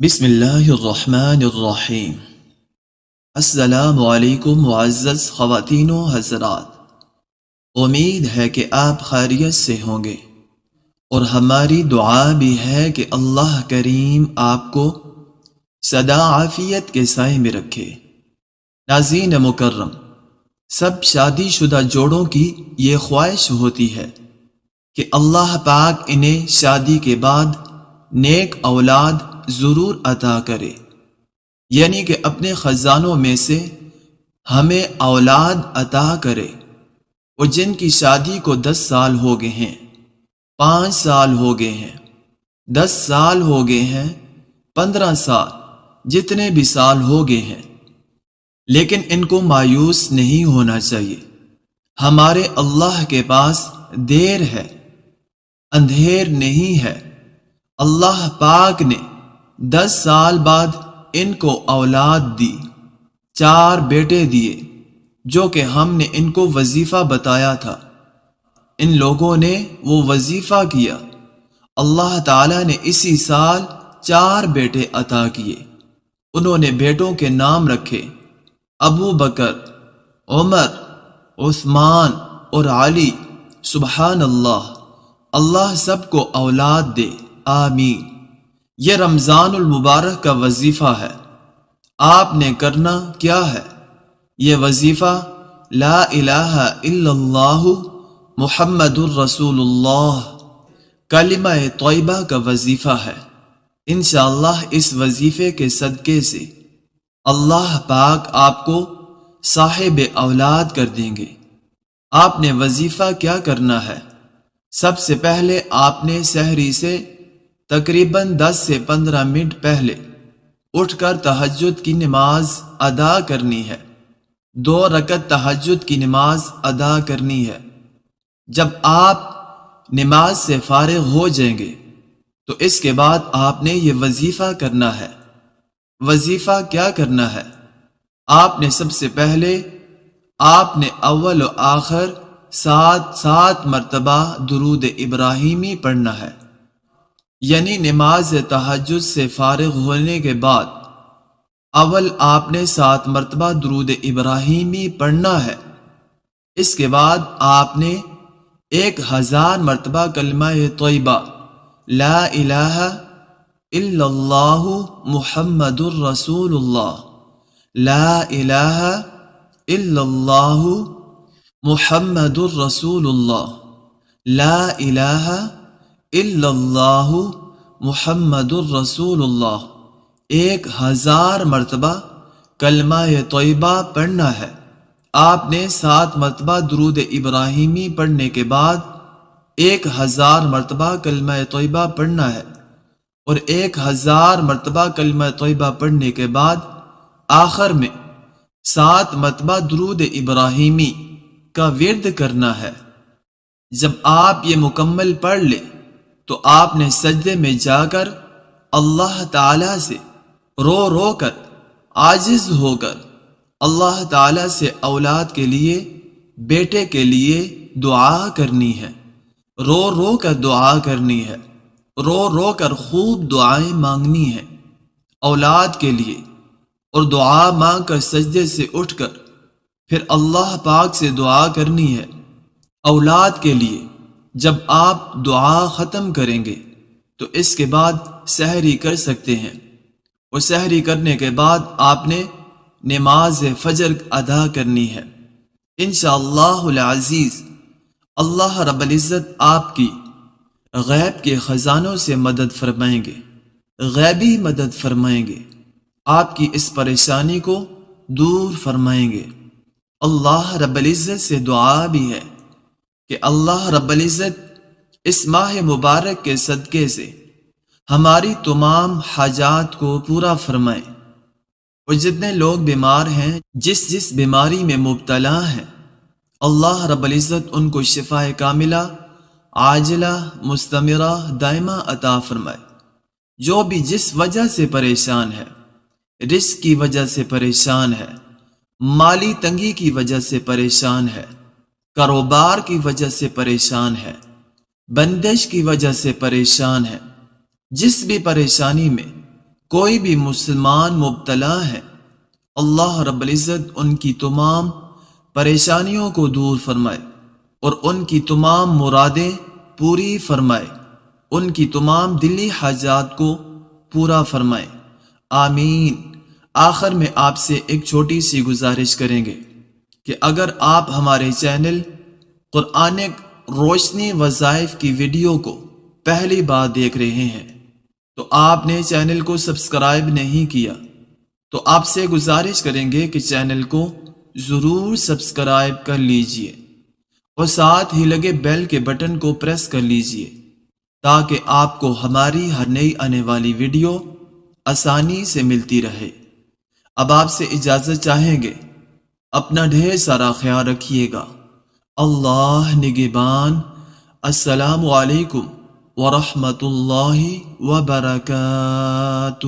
بسم اللہ الرحمن الرحیم۔ السلام علیکم معزز خواتین و حضرات، امید ہے کہ آپ خیریت سے ہوں گے اور ہماری دعا بھی ہے کہ اللہ کریم آپ کو سدا عافیت کے سائے میں رکھے۔ ناظرین مکرم، سب شادی شدہ جوڑوں کی یہ خواہش ہوتی ہے کہ اللہ پاک انہیں شادی کے بعد نیک اولاد ضرور عطا کرے، یعنی کہ اپنے خزانوں میں سے ہمیں اولاد عطا کرے۔ اور جن کی شادی کو 10 سال ہو گئے ہیں، 5 سال ہو گئے ہیں، 10 سال ہو گئے ہیں، 15 سال، جتنے بھی سال ہو گئے ہیں، لیکن ان کو مایوس نہیں ہونا چاہیے۔ ہمارے اللہ کے پاس دیر ہے، اندھیر نہیں ہے۔ اللہ پاک نے 10 سال بعد ان کو اولاد دی، 4 بیٹے دیے، جو کہ ہم نے ان کو وظیفہ بتایا تھا۔ ان لوگوں نے وہ وظیفہ کیا، اللہ تعالیٰ نے اسی سال 4 بیٹے عطا کیے۔ انہوں نے بیٹوں کے نام رکھے ابو بکر، عمر، عثمان اور علی۔ سبحان اللہ، اللہ سب کو اولاد دے، آمین۔ یہ رمضان المبارک کا وظیفہ ہے۔ آپ نے کرنا کیا ہے؟ یہ وظیفہ لا الہ الا اللہ محمد الرسول اللہ، کلمہ طیبہ کا وظیفہ ہے۔ انشاءاللہ اس وظیفے کے صدقے سے اللہ پاک آپ کو صاحب اولاد کر دیں گے۔ آپ نے وظیفہ کیا کرنا ہے؟ سب سے پہلے آپ نے سحری سے تقریباً 10 سے 15 منٹ پہلے اٹھ کر تہجد کی نماز ادا کرنی ہے۔ 2 رکعت تہجد کی نماز ادا کرنی ہے۔ جب آپ نماز سے فارغ ہو جائیں گے تو اس کے بعد آپ نے یہ وظیفہ کرنا ہے۔ وظیفہ کیا کرنا ہے؟ آپ نے سب سے پہلے آپ نے اول و آخر 7 مرتبہ درود ابراہیمی پڑھنا ہے، یعنی نماز تہجد سے فارغ ہونے کے بعد اول آپ نے 7 مرتبہ درود ابراہیمی پڑھنا ہے۔ اس کے بعد آپ نے 1000 مرتبہ کلمہ طیبہ لا الہ الا اللہ محمد الرسول اللہ، لا الہ الا اللہ محمد الرسول اللہ، لا الہ الا اللہ محمد الرسول اللہ 1000 مرتبہ کلمہ طیبہ پڑھنا ہے۔ آپ نے 7 مرتبہ درود ابراہیمی پڑھنے کے بعد 1000 مرتبہ کلمہ طیبہ پڑھنا ہے، اور 1000 مرتبہ کلمہ طیبہ پڑھنے کے بعد آخر میں 7 مرتبہ درود ابراہیمی کا ورد کرنا ہے۔ جب آپ یہ مکمل پڑھ لیں تو آپ نے سجدے میں جا کر اللہ تعالیٰ سے رو رو کر، عاجز ہو کر اللہ تعالیٰ سے اولاد کے لیے، بیٹے کے لیے دعا کرنی ہے۔ رو رو کر دعا کرنی ہے، رو رو کر خوب دعائیں مانگنی ہیں اولاد کے لیے، اور دعا مانگ کر سجدے سے اٹھ کر پھر اللہ پاک سے دعا کرنی ہے اولاد کے لیے۔ جب آپ دعا ختم کریں گے تو اس کے بعد سحری کر سکتے ہیں، اور سحری کرنے کے بعد آپ نے نماز فجر ادا کرنی ہے۔ انشاءاللہ العزیز اللہ رب العزت آپ کی غیب کے خزانوں سے مدد فرمائیں گے، غیبی مدد فرمائیں گے، آپ کی اس پریشانی کو دور فرمائیں گے۔ اللہ رب العزت سے دعا بھی ہے کہ اللہ رب العزت اس ماہ مبارک کے صدقے سے ہماری تمام حاجات کو پورا فرمائے، اور جتنے لوگ بیمار ہیں، جس بیماری میں مبتلا ہیں، اللہ رب العزت ان کو شفا کاملہ، عاجلہ، مستمرہ، دائمہ عطا فرمائے۔ جو بھی جس وجہ سے پریشان ہے، رزق کی وجہ سے پریشان ہے، مالی تنگی کی وجہ سے پریشان ہے، کاروبار کی وجہ سے پریشان ہے، بندش کی وجہ سے پریشان ہے، جس بھی پریشانی میں کوئی بھی مسلمان مبتلا ہے، اللہ رب العزت ان کی تمام پریشانیوں کو دور فرمائے اور ان کی تمام مرادیں پوری فرمائے، ان کی تمام دلی حاجات کو پورا فرمائے، آمین۔ آخر میں آپ سے ایک چھوٹی سی گزارش کریں گے کہ اگر آپ ہمارے چینل قرآنک روشنی وظائف کی ویڈیو کو پہلی بار دیکھ رہے ہیں تو آپ نے چینل کو سبسکرائب نہیں کیا تو آپ سے گزارش کریں گے کہ چینل کو ضرور سبسکرائب کر لیجئے اور ساتھ ہی لگے بیل کے بٹن کو پریس کر لیجئے تاکہ آپ کو ہماری ہر نئی آنے والی ویڈیو آسانی سے ملتی رہے۔ اب آپ سے اجازت چاہیں گے، اپنا ڈھیر سارا خیال رکھیے گا۔ اللہ نگہبان۔ السلام علیکم ورحمۃ اللہ وبرکاتہ۔